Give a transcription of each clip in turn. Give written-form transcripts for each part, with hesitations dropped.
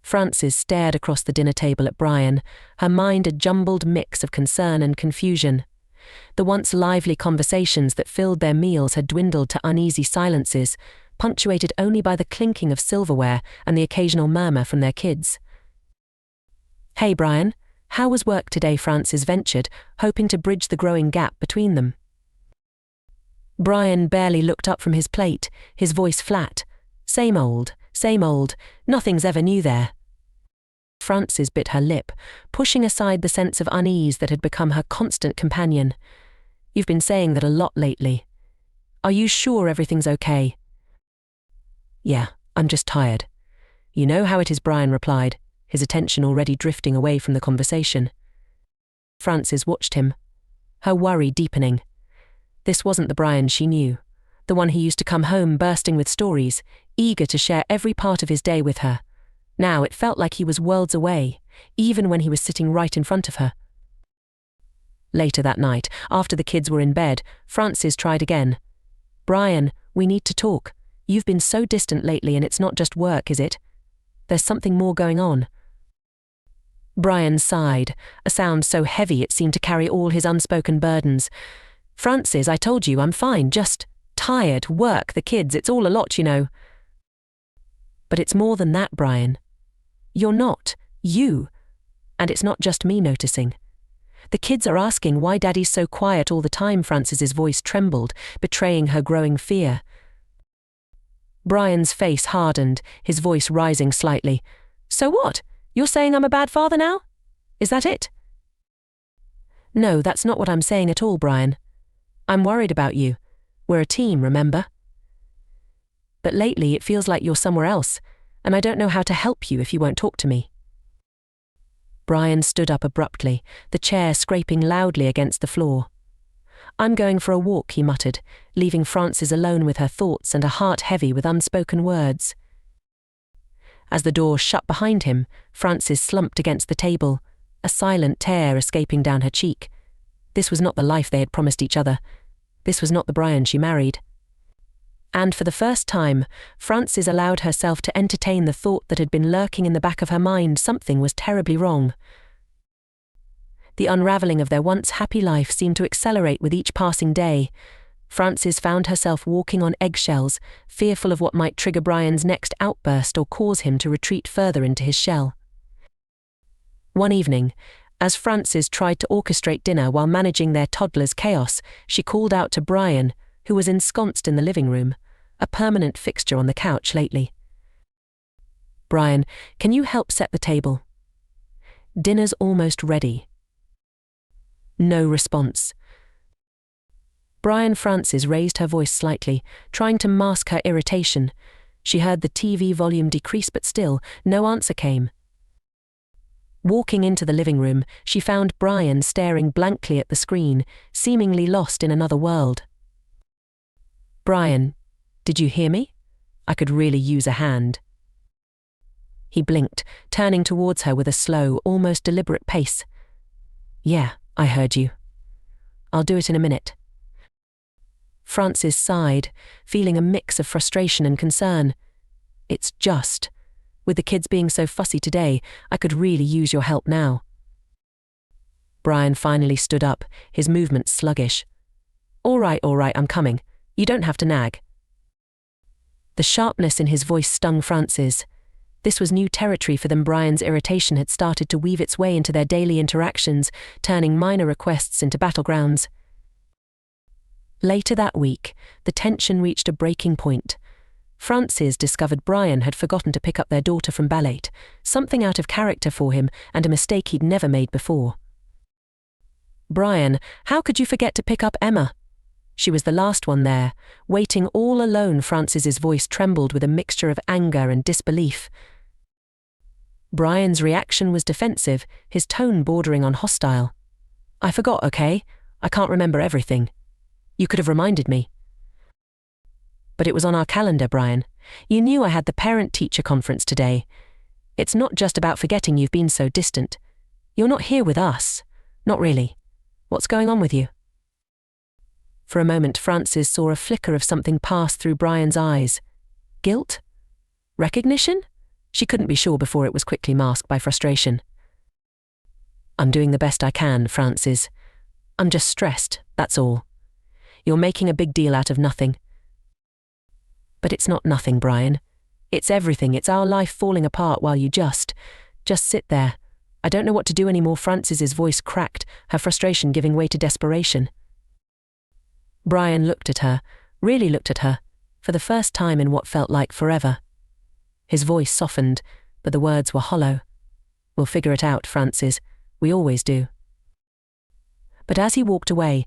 Frances stared across the dinner table at Bryan, her mind a jumbled mix of concern and confusion. The once lively conversations that filled their meals had dwindled to uneasy silences, punctuated only by the clinking of silverware and the occasional murmur from their kids. "Hey, Bryan, how was work today?" Frances ventured, hoping to bridge the growing gap between them. Bryan barely looked up from his plate, his voice flat. Same old, nothing's ever new there." Frances bit her lip, pushing aside the sense of unease that had become her constant companion. "You've been saying that a lot lately. Are you sure everything's okay?" "Yeah, I'm just tired. You know how it is," Bryan replied, his attention already drifting away from the conversation. Frances watched him, her worry deepening. This wasn't the Bryan she knew, the one he used to come home bursting with stories, eager to share every part of his day with her. Now it felt like he was worlds away, even when he was sitting right in front of her. Later that night, after the kids were in bed, Frances tried again. "Bryan, we need to talk. You've been so distant lately, and it's not just work, is it? There's something more going on." Bryan sighed, a sound so heavy it seemed to carry all his unspoken burdens. "Frances, I told you, I'm fine, just tired, work, the kids, it's all a lot, you know." "But it's more than that, Bryan. You're not, you. And it's not just me noticing. The kids are asking why Daddy's so quiet all the time." Frances's voice trembled, betraying her growing fear. Bryan's face hardened, his voice rising slightly. "So what? You're saying I'm a bad father now? Is that it?" "No, that's not what I'm saying at all, Bryan. I'm worried about you. We're a team, remember? But lately it feels like you're somewhere else, and I don't know how to help you if you won't talk to me." Bryan stood up abruptly, the chair scraping loudly against the floor. "I'm going for a walk," he muttered, leaving Frances alone with her thoughts and a heart heavy with unspoken words. As the door shut behind him, Frances slumped against the table, a silent tear escaping down her cheek. This was not the life they had promised each other. This was not the Bryan she married. And for the first time, Frances allowed herself to entertain the thought that had been lurking in the back of her mind: something was terribly wrong. The unravelling of their once happy life seemed to accelerate with each passing day. Frances found herself walking on eggshells, fearful of what might trigger Bryan's next outburst or cause him to retreat further into his shell. One evening, as Frances tried to orchestrate dinner while managing their toddler's chaos, she called out to Bryan, who was ensconced in the living room, a permanent fixture on the couch lately. "Bryan, can you help set the table? Dinner's almost ready." No response. Frances raised her voice slightly, trying to mask her irritation. She heard the TV volume decrease, but still, no answer came. Walking into the living room, she found Bryan staring blankly at the screen, seemingly lost in another world. "Bryan, did you hear me? I could really use a hand." He blinked, turning towards her with a slow, almost deliberate pace. "Yeah, I heard you. I'll do it in a minute." Frances sighed, feeling a mix of frustration and concern. "It's just, with the kids being so fussy today, I could really use your help now." Bryan finally stood up, his movements sluggish. All right, I'm coming. You don't have to nag." The sharpness in his voice stung Frances. This was new territory for them. Bryan's irritation had started to weave its way into their daily interactions, turning minor requests into battlegrounds. Later that week, the tension reached a breaking point. Frances discovered Bryan had forgotten to pick up their daughter from ballet, something out of character for him and a mistake he'd never made before. "Bryan, how could you forget to pick up Emma? She was the last one there, waiting all alone." Frances's voice trembled with a mixture of anger and disbelief. Bryan's reaction was defensive, his tone bordering on hostile. "I forgot, okay? I can't remember everything. You could have reminded me." "But it was on our calendar, Bryan. You knew I had the parent-teacher conference today. It's not just about forgetting you've been so distant. You're not here with us. Not really. What's going on with you?" For a moment, Frances saw a flicker of something pass through Bryan's eyes. Guilt? Recognition? She couldn't be sure before it was quickly masked by frustration. I'm doing the best I can, Frances. I'm just stressed, that's all. You're making a big deal out of nothing. But it's not nothing, Bryan. It's everything. It's our life falling apart while you just sit there. I don't know what to do anymore. Frances's voice cracked, her frustration giving way to desperation. Bryan looked at her, really looked at her, for the first time in what felt like forever. His voice softened, but the words were hollow. We'll figure it out, Frances. We always do. But as he walked away,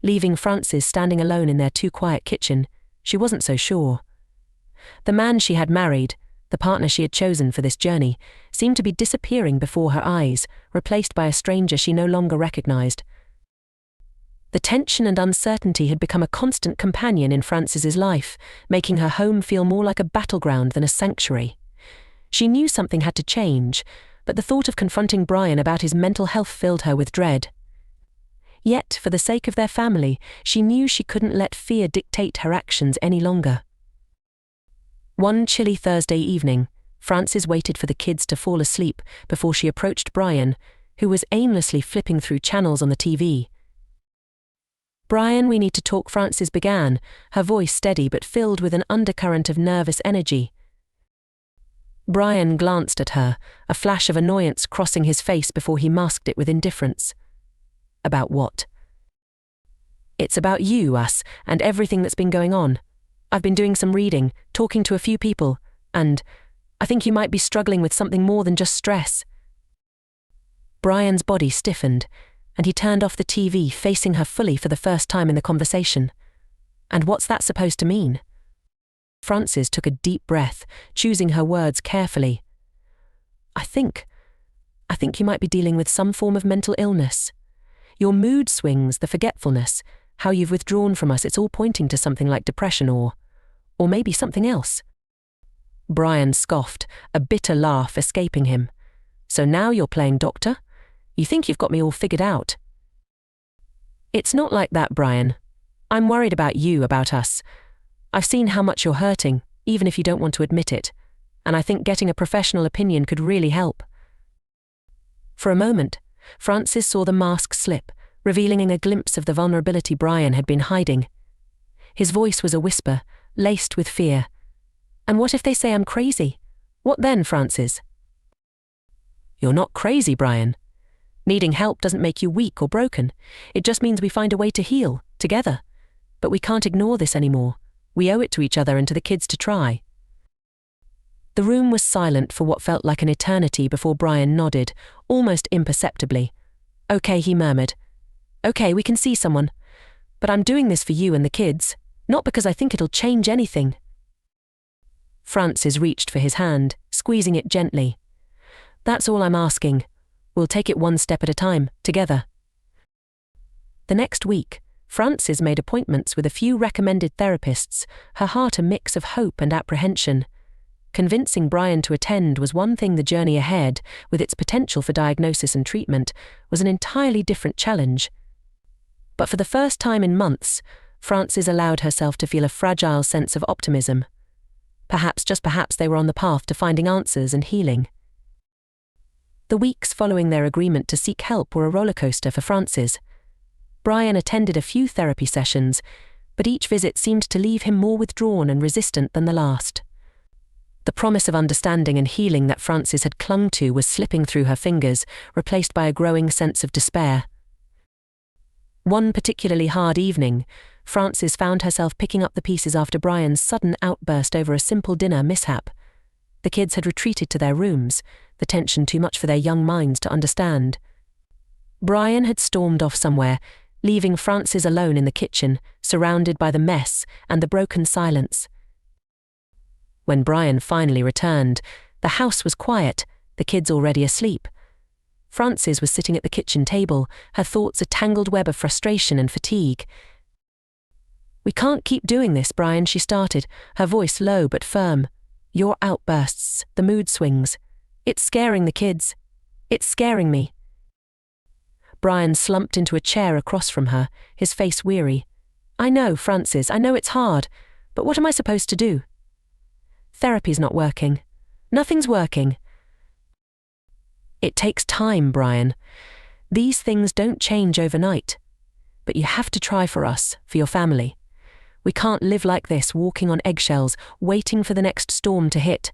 leaving Frances standing alone in their too-quiet kitchen, she wasn't so sure. The man she had married, the partner she had chosen for this journey, seemed to be disappearing before her eyes, replaced by a stranger she no longer recognized. The tension and uncertainty had become a constant companion in Frances's life, making her home feel more like a battleground than a sanctuary. She knew something had to change, but the thought of confronting Bryan about his mental health filled her with dread. Yet, for the sake of their family, she knew she couldn't let fear dictate her actions any longer. One chilly Thursday evening, Frances waited for the kids to fall asleep before she approached Bryan, who was aimlessly flipping through channels on the TV. "Bryan, we need to talk," Frances began, her voice steady but filled with an undercurrent of nervous energy. Bryan glanced at her, a flash of annoyance crossing his face before he masked it with indifference. "About what?" "It's about you, us, and everything that's been going on. I've been doing some reading, talking to a few people, and I think you might be struggling with something more than just stress." Bryan's body stiffened, and he turned off the TV, facing her fully for the first time in the conversation. "And what's that supposed to mean?" Frances took a deep breath, choosing her words carefully. I think you might be dealing with some form of mental illness. Your mood swings, the forgetfulness, how you've withdrawn from us, it's all pointing to something like depression or maybe something else." Bryan scoffed, a bitter laugh escaping him. "So now you're playing doctor? You think you've got me all figured out?" "It's not like that, Bryan. I'm worried about you, about us. I've seen how much you're hurting, even if you don't want to admit it, and I think getting a professional opinion could really help." For a moment, Frances saw the mask slip, revealing a glimpse of the vulnerability Bryan had been hiding. His voice was a whisper, laced with fear. "And what if they say I'm crazy? What then, Frances?" "You're not crazy, Bryan. Needing help doesn't make you weak or broken. It just means we find a way to heal, together. But we can't ignore this anymore. We owe it to each other and to the kids to try." The room was silent for what felt like an eternity before Bryan nodded, almost imperceptibly. "Okay," he murmured. "Okay, we can see someone. But I'm doing this for you and the kids, not because I think it'll change anything." Frances reached for his hand, squeezing it gently. "That's all I'm asking. We'll take it one step at a time, together." The next week, Frances made appointments with a few recommended therapists, her heart a mix of hope and apprehension. Convincing Bryan to attend was one thing. The journey ahead, with its potential for diagnosis and treatment, was an entirely different challenge. But for the first time in months, Frances allowed herself to feel a fragile sense of optimism. Perhaps, just perhaps, they were on the path to finding answers and healing. The weeks following their agreement to seek help were a rollercoaster for Frances. Bryan attended a few therapy sessions, but each visit seemed to leave him more withdrawn and resistant than the last. The promise of understanding and healing that Frances had clung to was slipping through her fingers, replaced by a growing sense of despair. One particularly hard evening, Frances found herself picking up the pieces after Bryan's sudden outburst over a simple dinner mishap. The kids had retreated to their rooms, the tension too much for their young minds to understand. Bryan had stormed off somewhere, leaving Frances alone in the kitchen, surrounded by the mess and the broken silence. When Bryan finally returned, the house was quiet, the kids already asleep. Frances was sitting at the kitchen table, her thoughts a tangled web of frustration and fatigue. "We can't keep doing this, Bryan," she started, her voice low but firm. "Your outbursts, the mood swings. It's scaring the kids. It's scaring me." Bryan slumped into a chair across from her, his face weary. "I know, Frances, I know it's hard, but what am I supposed to do?" "Therapy's not working. Nothing's working. It takes time, Bryan. These things don't change overnight. But you have to try for us, for your family. We can't live like this, walking on eggshells, waiting for the next storm to hit.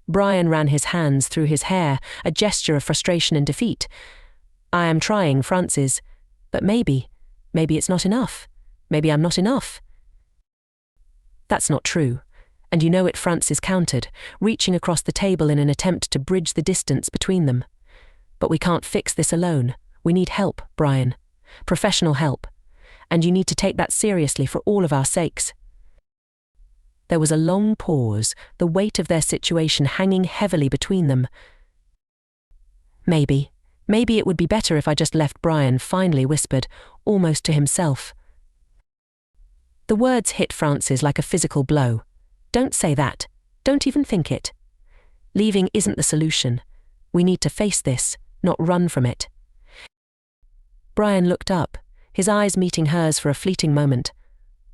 Bryan ran his hands through his hair, a gesture of frustration and defeat. I am trying, Frances, but maybe it's not enough. Maybe I'm not enough. That's not true. And you know it, Frances countered, reaching across the table in an attempt to bridge the distance between them. But we can't fix this alone. We need help, Bryan. Professional help. And you need to take that seriously for all of our sakes. There was a long pause, the weight of their situation hanging heavily between them. Maybe it would be better if I just left, Bryan finally whispered, almost to himself. The words hit Frances like a physical blow. Don't say that. Don't even think it. Leaving isn't the solution. We need to face this, not run from it. Bryan looked up, his eyes meeting hers for a fleeting moment.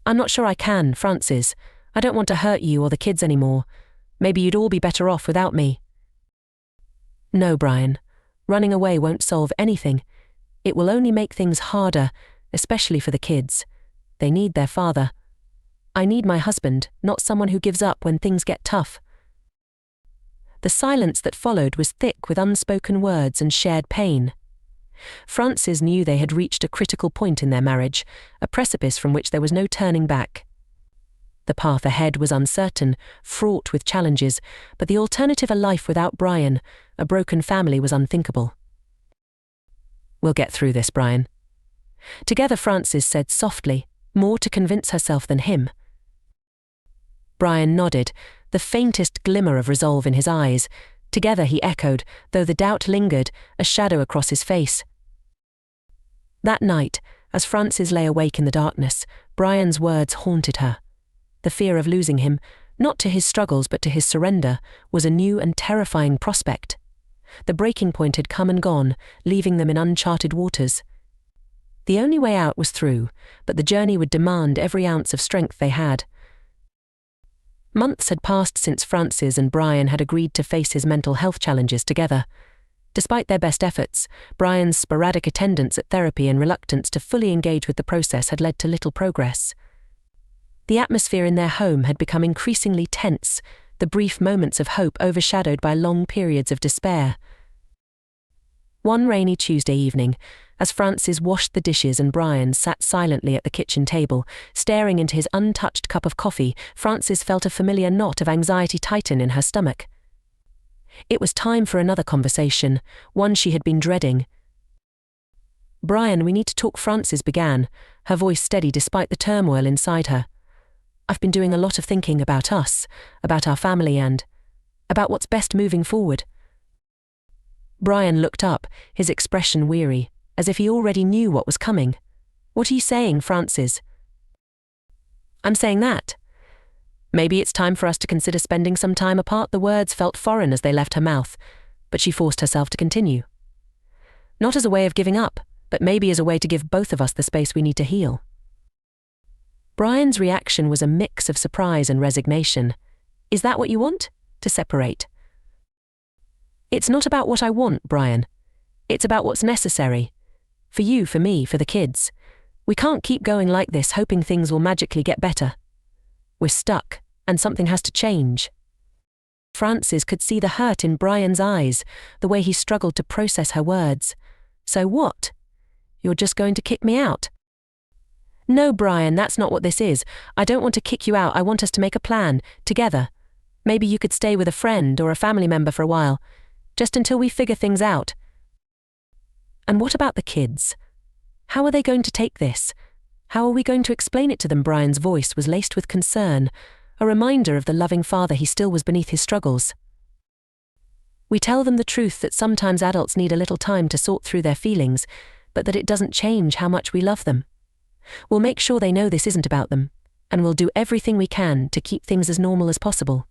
I'm not sure I can, Frances. I don't want to hurt you or the kids anymore. Maybe you'd all be better off without me. No, Bryan. Running away won't solve anything. It will only make things harder, especially for the kids. They need their father. I need my husband, not someone who gives up when things get tough. The silence that followed was thick with unspoken words and shared pain. Frances knew they had reached a critical point in their marriage, a precipice from which there was no turning back. The path ahead was uncertain, fraught with challenges, but the alternative, a life without Bryan, a broken family, was unthinkable. We'll get through this, Bryan. Together, Frances said softly, more to convince herself than him. Bryan nodded, the faintest glimmer of resolve in his eyes. Together, he echoed, though the doubt lingered, a shadow across his face. That night, as Frances lay awake in the darkness, Bryan's words haunted her. The fear of losing him, not to his struggles but to his surrender, was a new and terrifying prospect. The breaking point had come and gone, leaving them in uncharted waters. The only way out was through, but the journey would demand every ounce of strength they had. Months had passed since Frances and Bryan had agreed to face his mental health challenges together. Despite their best efforts, Bryan's sporadic attendance at therapy and reluctance to fully engage with the process had led to little progress. The atmosphere in their home had become increasingly tense, the brief moments of hope overshadowed by long periods of despair. One rainy Tuesday evening, as Frances washed the dishes and Bryan sat silently at the kitchen table, staring into his untouched cup of coffee, Frances felt a familiar knot of anxiety tighten in her stomach. It was time for another conversation, one she had been dreading. Bryan, we need to talk, Frances began, her voice steady despite the turmoil inside her. I've been doing a lot of thinking about us, about our family and about what's best moving forward. Bryan looked up, his expression weary, as if he already knew what was coming. What are you saying, Frances? I'm saying that. Maybe it's time for us to consider spending some time apart. The words felt foreign as they left her mouth, but she forced herself to continue. Not as a way of giving up, but maybe as a way to give both of us the space we need to heal. Bryan's reaction was a mix of surprise and resignation. Is that what you want? To separate? It's not about what I want, Bryan. It's about what's necessary. For you, for me, for the kids. We can't keep going like this, hoping things will magically get better. We're stuck, and something has to change. Frances could see the hurt in Bryan's eyes, the way he struggled to process her words. So what? You're just going to kick me out? No, Bryan, that's not what this is. I don't want to kick you out. I want us to make a plan, together. Maybe you could stay with a friend or a family member for a while, just until we figure things out. And what about the kids? How are they going to take this? How are we going to explain it to them? Bryan's voice was laced with concern, a reminder of the loving father he still was beneath his struggles. We tell them the truth that sometimes adults need a little time to sort through their feelings, but that it doesn't change how much we love them. We'll make sure they know this isn't about them, and we'll do everything we can to keep things as normal as possible.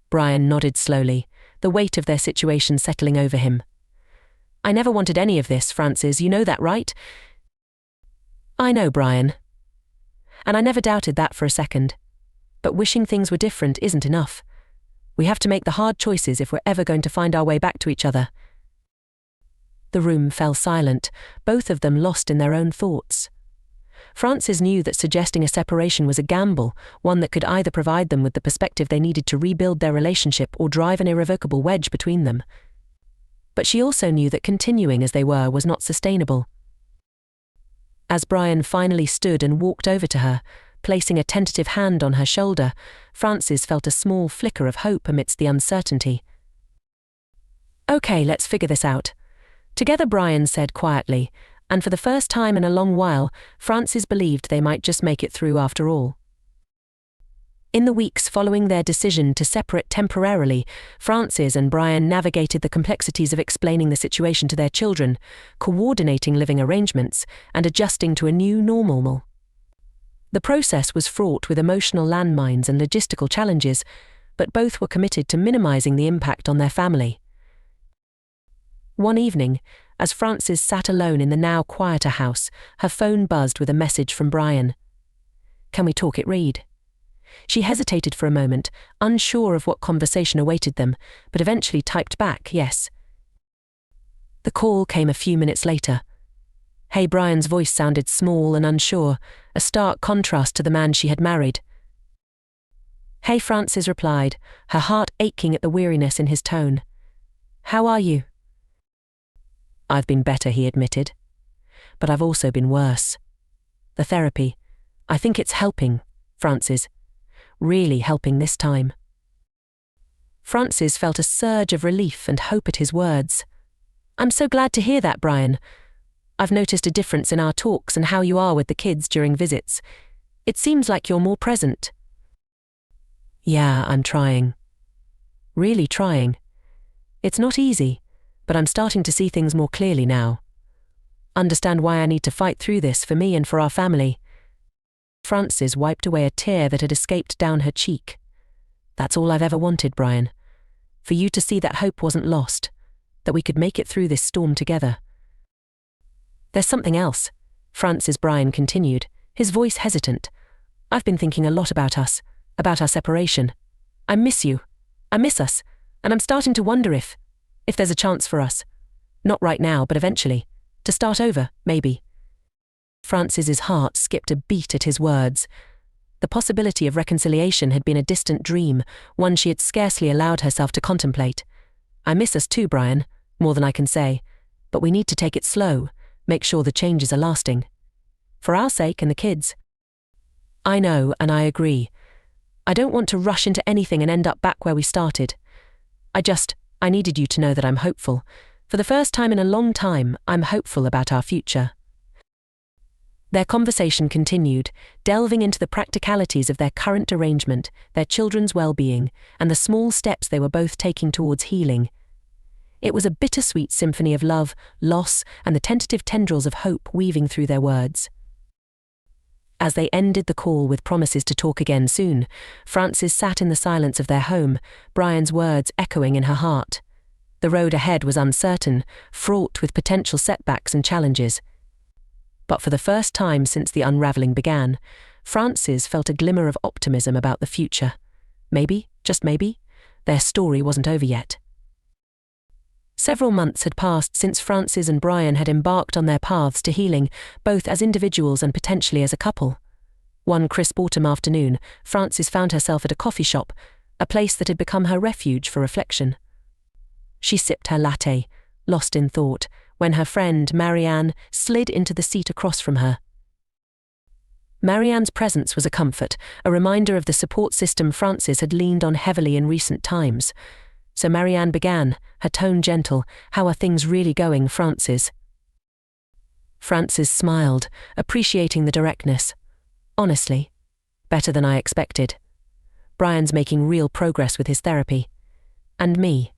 Bryan nodded slowly, the weight of their situation settling over him. I never wanted any of this, Frances, you know that, right? I know, Bryan. And I never doubted that for a second. But wishing things were different isn't enough. We have to make the hard choices if we're ever going to find our way back to each other." The room fell silent, both of them lost in their own thoughts. Frances knew that suggesting a separation was a gamble, one that could either provide them with the perspective they needed to rebuild their relationship or drive an irrevocable wedge between them. But she also knew that continuing as they were was not sustainable. As Bryan finally stood and walked over to her, placing a tentative hand on her shoulder, Frances felt a small flicker of hope amidst the uncertainty. "Okay, let's figure this out together," Bryan said quietly, and for the first time in a long while, Frances believed they might just make it through after all. In the weeks following their decision to separate temporarily, Frances and Bryan navigated the complexities of explaining the situation to their children, coordinating living arrangements, and adjusting to a new normal. The process was fraught with emotional landmines and logistical challenges, but both were committed to minimizing the impact on their family. One evening, as Frances sat alone in the now quieter house, her phone buzzed with a message from Bryan. "Can we talk it, Reed?" She hesitated for a moment, unsure of what conversation awaited them, but eventually typed back, "Yes." The call came a few minutes later. Hey, Bryan's voice sounded small and unsure, a stark contrast to the man she had married. "Hey," Frances replied, her heart aching at the weariness in his tone. "How are you?" "I've been better," he admitted. "But I've also been worse. The therapy, I think it's helping, Frances. Really helping this time." Frances felt a surge of relief and hope at his words. "I'm so glad to hear that, Bryan. I've noticed a difference in our talks and how you are with the kids during visits. It seems like you're more present." "Yeah, I'm trying. Really trying. It's not easy, but I'm starting to see things more clearly now. Understand why I need to fight through this for me and for our family." Frances wiped away a tear that had escaped down her cheek. "That's all I've ever wanted, Bryan. For you to see that hope wasn't lost, that we could make it through this storm together." "There's something else," Frances Bryan continued, his voice hesitant. "I've been thinking a lot about us, about our separation. I miss you. I miss us, and I'm starting to wonder if there's a chance for us. Not right now, but eventually. To start over, maybe." Frances's heart skipped a beat at his words. The possibility of reconciliation had been a distant dream, one she had scarcely allowed herself to contemplate. "I miss us too, Bryan, more than I can say. But we need to take it slow, make sure the changes are lasting. For our sake and the kids." "I know, and I agree. I don't want to rush into anything and end up back where we started. I needed you to know that I'm hopeful. For the first time in a long time, I'm hopeful about our future." Their conversation continued, delving into the practicalities of their current arrangement, their children's well-being, and the small steps they were both taking towards healing. It was a bittersweet symphony of love, loss, and the tentative tendrils of hope weaving through their words. As they ended the call with promises to talk again soon, Frances sat in the silence of their home, Bryan's words echoing in her heart. The road ahead was uncertain, fraught with potential setbacks and challenges. But for the first time since the unraveling began, Frances felt a glimmer of optimism about the future. Maybe, just maybe, their story wasn't over yet. Several months had passed since Frances and Bryan had embarked on their paths to healing, both as individuals and potentially as a couple. One crisp autumn afternoon, Frances found herself at a coffee shop, a place that had become her refuge for reflection. She sipped her latte, lost in thought, when her friend, Marianne, slid into the seat across from her. Marianne's presence was a comfort, a reminder of the support system Frances had leaned on heavily in recent times. So Marianne began, her tone gentle. "How are things really going, Frances?" Frances smiled, appreciating the directness. "Honestly, better than I expected. Bryan's making real progress with his therapy. And me.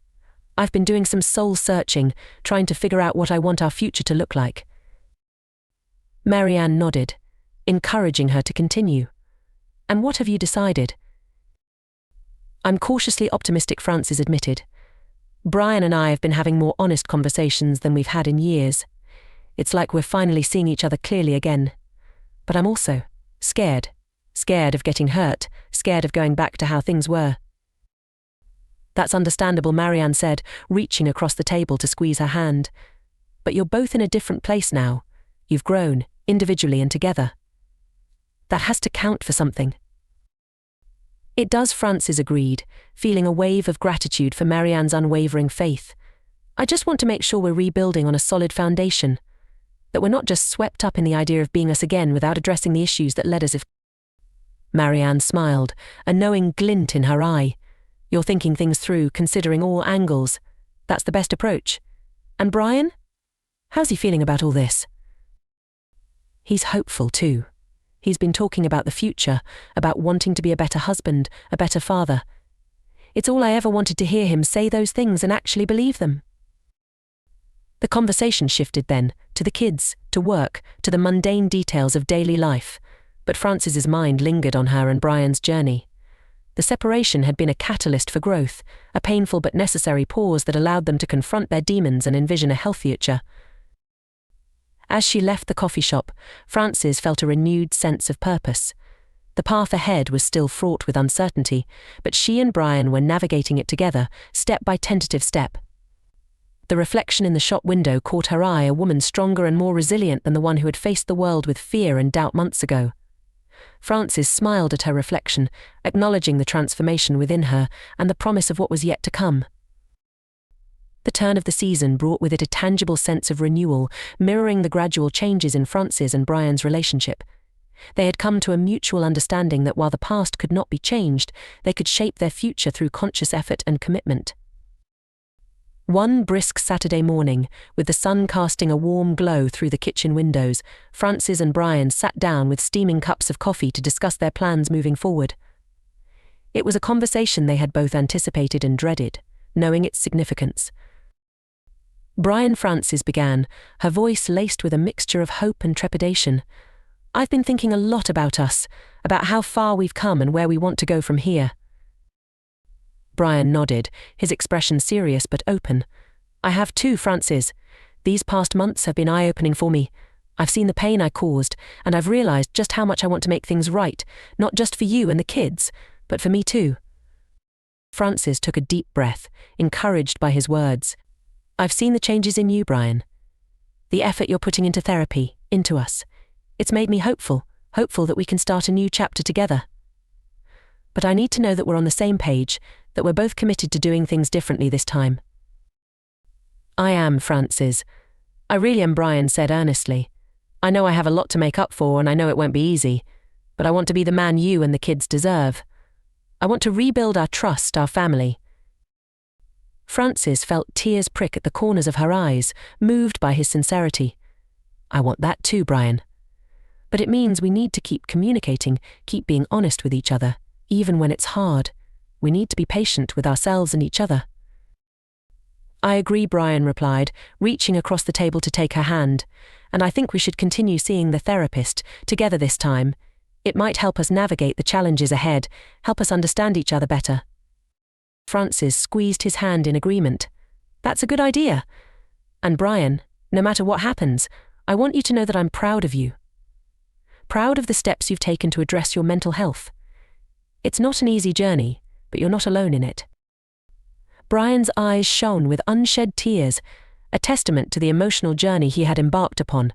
I've been doing some soul-searching, trying to figure out what I want our future to look like." Marianne nodded, encouraging her to continue. "And what have you decided?" "I'm cautiously optimistic," Frances admitted. "Bryan and I have been having more honest conversations than we've had in years. It's like we're finally seeing each other clearly again. But I'm also scared. Scared of getting hurt, scared of going back to how things were." That's understandable, Marianne said, reaching across the table to squeeze her hand. But you're both in a different place now. You've grown, individually and together. That has to count for something. It does, Frances agreed, feeling a wave of gratitude for Marianne's unwavering faith. I just want to make sure we're rebuilding on a solid foundation, that we're not just swept up in the idea of being us again without addressing the issues that led us. Marianne smiled, a knowing glint in her eye. You're thinking things through, considering all angles. That's the best approach. And Bryan? How's he feeling about all this? He's hopeful too. He's been talking about the future, about wanting to be a better husband, a better father. It's all I ever wanted to hear him say those things and actually believe them. The conversation shifted then, to the kids, to work, to the mundane details of daily life, but Frances's mind lingered on her and Bryan's journey. The separation had been a catalyst for growth, a painful but necessary pause that allowed them to confront their demons and envision a healthier future. As she left the coffee shop, Frances felt a renewed sense of purpose. The path ahead was still fraught with uncertainty, but she and Bryan were navigating it together, step by tentative step. The reflection in the shop window caught her eye, a woman stronger and more resilient than the one who had faced the world with fear and doubt months ago. Frances smiled at her reflection, acknowledging the transformation within her and the promise of what was yet to come. The turn of the season brought with it a tangible sense of renewal, mirroring the gradual changes in Frances and Bryan's relationship. They had come to a mutual understanding that while the past could not be changed, they could shape their future through conscious effort and commitment. One brisk Saturday morning, with the sun casting a warm glow through the kitchen windows, Frances and Bryan sat down with steaming cups of coffee to discuss their plans moving forward. It was a conversation they had both anticipated and dreaded, knowing its significance. Frances began, her voice laced with a mixture of hope and trepidation. I've been thinking a lot about us, about how far we've come and where we want to go from here. Bryan nodded, his expression serious but open. I have too, Frances. These past months have been eye-opening for me. I've seen the pain I caused, and I've realized just how much I want to make things right, not just for you and the kids, but for me too. Frances took a deep breath, encouraged by his words. I've seen the changes in you, Bryan. The effort you're putting into therapy, into us. It's made me hopeful that we can start a new chapter together. But I need to know that we're on the same page, that we're both committed to doing things differently this time. I am, Frances. I really am, Bryan said earnestly. I know I have a lot to make up for and I know it won't be easy, but I want to be the man you and the kids deserve. I want to rebuild our trust, our family. Frances felt tears prick at the corners of her eyes, moved by his sincerity. I want that too, Bryan. But it means we need to keep communicating, keep being honest with each other, even when it's hard. We need to be patient with ourselves and each other. I agree, Bryan replied, reaching across the table to take her hand, and I think we should continue seeing the therapist, together this time. It might help us navigate the challenges ahead, help us understand each other better. Frances squeezed his hand in agreement. That's a good idea. And Bryan, no matter what happens, I want you to know that I'm proud of you. Proud of the steps you've taken to address your mental health. It's not an easy journey, but you're not alone in it. Bryan's eyes shone with unshed tears, a testament to the emotional journey he had embarked upon.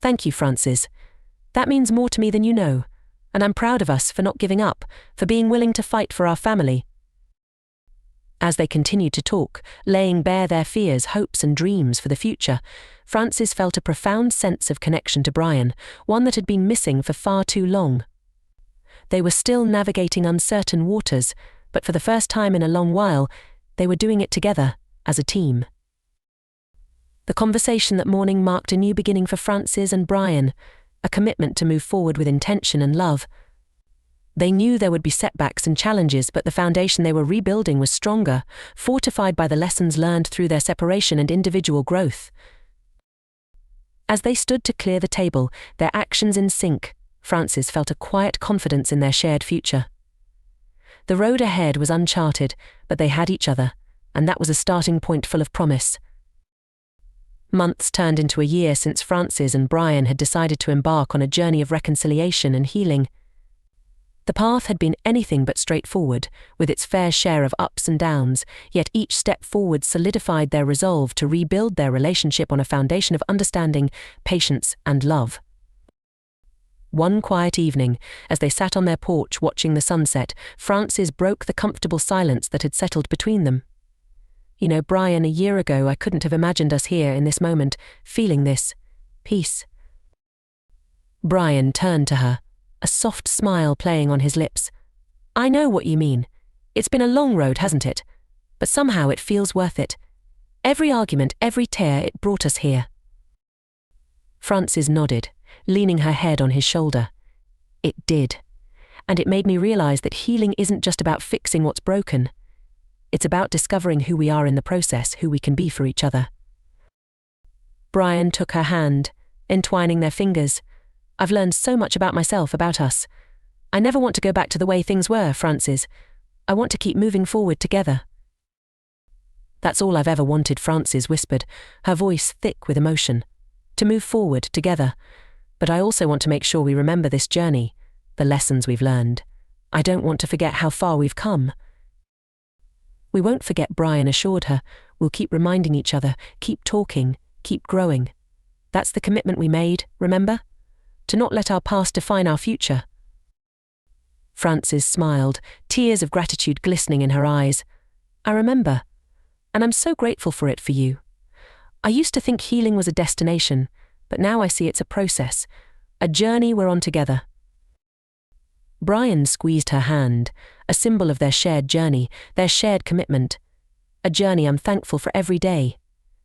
Thank you, Frances. That means more to me than you know, and I'm proud of us for not giving up, for being willing to fight for our family. As they continued to talk, laying bare their fears, hopes and dreams for the future, Frances felt a profound sense of connection to Bryan, one that had been missing for far too long. They were still navigating uncertain waters, but for the first time in a long while, they were doing it together, as a team. The conversation that morning marked a new beginning for Frances and Bryan, a commitment to move forward with intention and love. They knew there would be setbacks and challenges, but the foundation they were rebuilding was stronger, fortified by the lessons learned through their separation and individual growth. As they stood to clear the table, their actions in sync, Frances felt a quiet confidence in their shared future. The road ahead was uncharted, but they had each other, and that was a starting point full of promise. Months turned into a year since Frances and Bryan had decided to embark on a journey of reconciliation and healing. The path had been anything but straightforward, with its fair share of ups and downs, yet each step forward solidified their resolve to rebuild their relationship on a foundation of understanding, patience, and love. One quiet evening, as they sat on their porch watching the sunset, Frances broke the comfortable silence that had settled between them. "You know, Bryan, a year ago I couldn't have imagined us here in this moment, feeling this peace." Bryan turned to her, a soft smile playing on his lips. "I know what you mean. It's been a long road, hasn't it? But somehow it feels worth it. Every argument, every tear, it brought us here." Frances nodded, leaning her head on his shoulder. "It did. And it made me realize that healing isn't just about fixing what's broken. It's about discovering who we are in the process, who we can be for each other." Bryan took her hand, entwining their fingers. "I've learned so much about myself, about us. I never want to go back to the way things were, Frances. I want to keep moving forward together." "That's all I've ever wanted," Frances whispered, her voice thick with emotion. "To move forward together. But I also want to make sure we remember this journey, the lessons we've learned. I don't want to forget how far we've come." "We won't forget," Bryan assured her. "We'll keep reminding each other, keep talking, keep growing. That's the commitment we made, remember? To not let our past define our future." Frances smiled, tears of gratitude glistening in her eyes. "I remember, and I'm so grateful for it for you. I used to think healing was a destination, but now I see it's a process, a journey we're on together." Bryan squeezed her hand, a symbol of their shared journey, their shared commitment. "A journey I'm thankful for every day.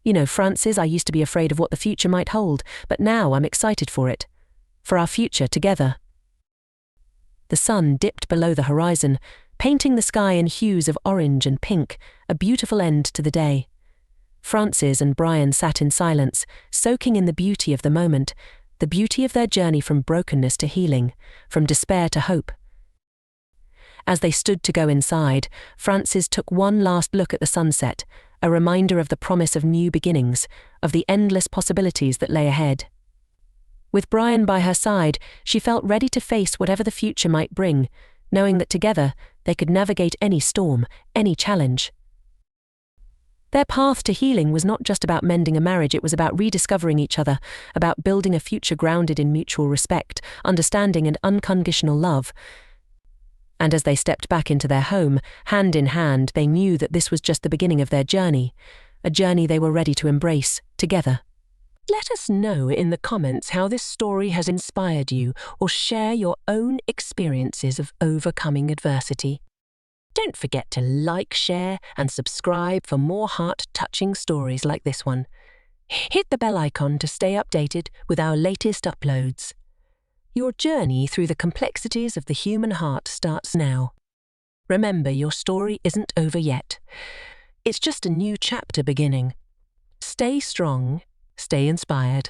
You know, Frances, I used to be afraid of what the future might hold, but now I'm excited for it. For our future together." The sun dipped below the horizon, painting the sky in hues of orange and pink, a beautiful end to the day. Frances and Bryan sat in silence, soaking in the beauty of the moment, the beauty of their journey from brokenness to healing, from despair to hope. As they stood to go inside, Frances took one last look at the sunset, a reminder of the promise of new beginnings, of the endless possibilities that lay ahead. With Bryan by her side, she felt ready to face whatever the future might bring, knowing that together they could navigate any storm, any challenge. Their path to healing was not just about mending a marriage, it was about rediscovering each other, about building a future grounded in mutual respect, understanding and unconditional love. And as they stepped back into their home, hand in hand, they knew that this was just the beginning of their journey, a journey they were ready to embrace together. Let us know in the comments how this story has inspired you, or share your own experiences of overcoming adversity. Don't forget to like, share, and subscribe for more heart-touching stories like this one. Hit the bell icon to stay updated with our latest uploads. Your journey through the complexities of the human heart starts now. Remember, your story isn't over yet. It's just a new chapter beginning. Stay strong, stay inspired.